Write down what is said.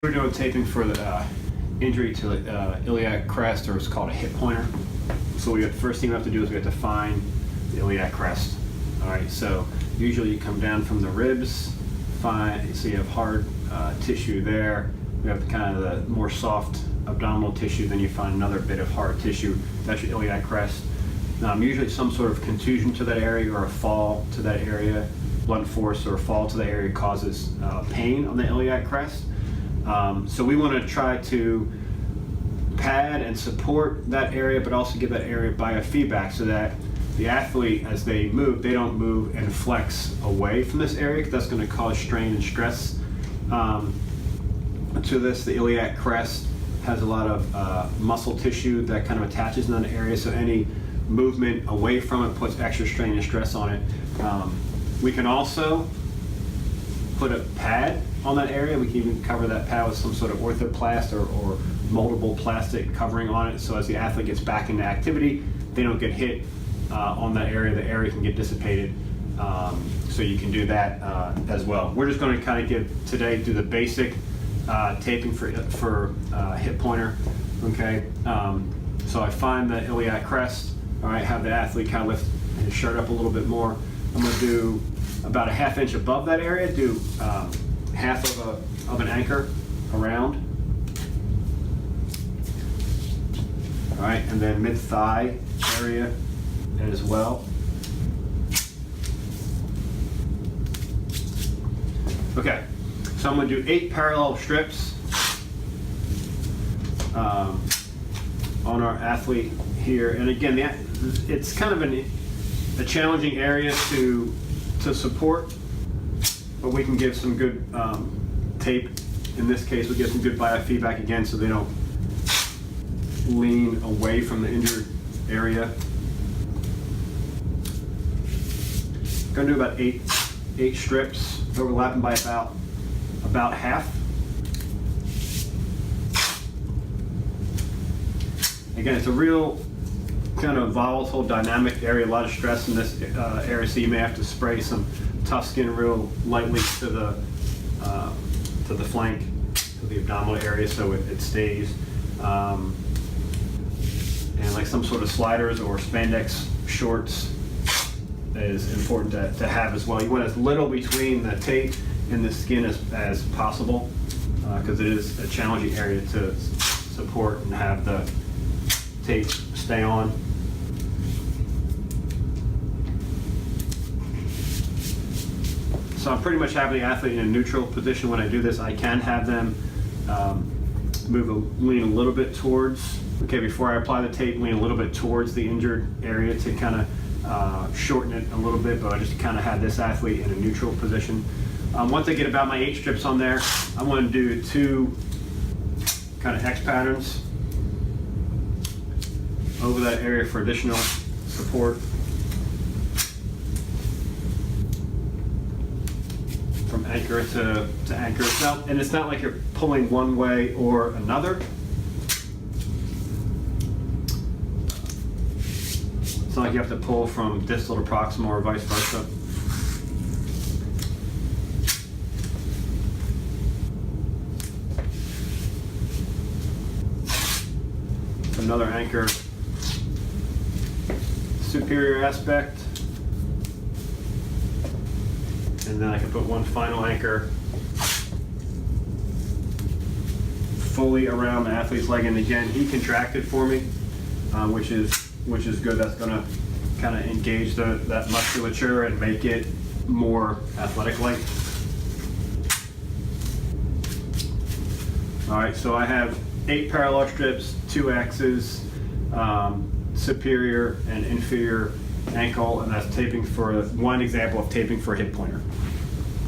We're doing taping for the injury to the iliac crest, or it's called a hip pointer. So the first thing we have to do is we have to find the iliac crest. All right, so usually you come down from the ribs, so you have hard tissue there. We have kind of the more soft abdominal tissue, then you find another bit of hard tissue. That's your iliac crest. Usually some sort of contusion to that area or a fall to that area, blunt force or a fall to the area causes pain on the iliac crest. So we want to try to pad and support that area, but also give that area biofeedback so that the athlete, as they move, they don't move and flex away from this area, because that's going to cause strain and stress to this. The iliac crest has a lot of muscle tissue that kind of attaches in that area, so any movement away from it puts extra strain and stress on it. We can also put a pad on that area. We can even cover that pad with some sort of orthoplast or moldable plastic covering on it, so as the athlete gets back into activity, they don't get hit on that area. The area can get dissipated, so you can do that as well. We're just going to kind of do the basic taping for hip pointer. Okay, so I find the iliac crest. All right, have the athlete kind of lift his shirt up a little bit more. I'm going to do about a ½ inch above that area, do half of an anchor around. All right, and then mid-thigh area as well. Okay, so I'm going to do 8 parallel strips on our athlete here. And again, it's kind of a challenging area to support, but we can give some good tape. In this case, we give some good biofeedback again, so they don't lean away from the injured area. Going to do about eight strips, overlapping by about half. Again, it's a real kind of volatile, dynamic area, a lot of stress in this area, so you may have to spray some tough skin real lightly to the flank, to the abdominal area, so it stays. And like some sort of sliders or spandex shorts is important to have as well. You want as little between the tape and the skin as possible, because it is a challenging area to support and have the tape stay on. So I'm pretty much having the athlete in a neutral position when I do this. I can have them lean a little bit towards, before I apply the tape, lean a little bit towards the injured area to kind of shorten it a little bit, but I just kind of have this athlete in a neutral position. Once I get about my 8 strips on there, I'm going to do 2 kind of X patterns over that area for additional support. From anchor to anchor. And it's not like you're pulling one way or another. It's not like you have to pull from distal to proximal or vice versa. Another anchor, superior aspect. And then I can put one final anchor fully around the athlete's leg. And again, he contracted for me, which is good. That's going to kind of engage that musculature and make it more athletic-like. All right, so I have 8 parallel strips, 2 X's, superior and inferior ankle, and that's taping for one example of taping for a hip pointer.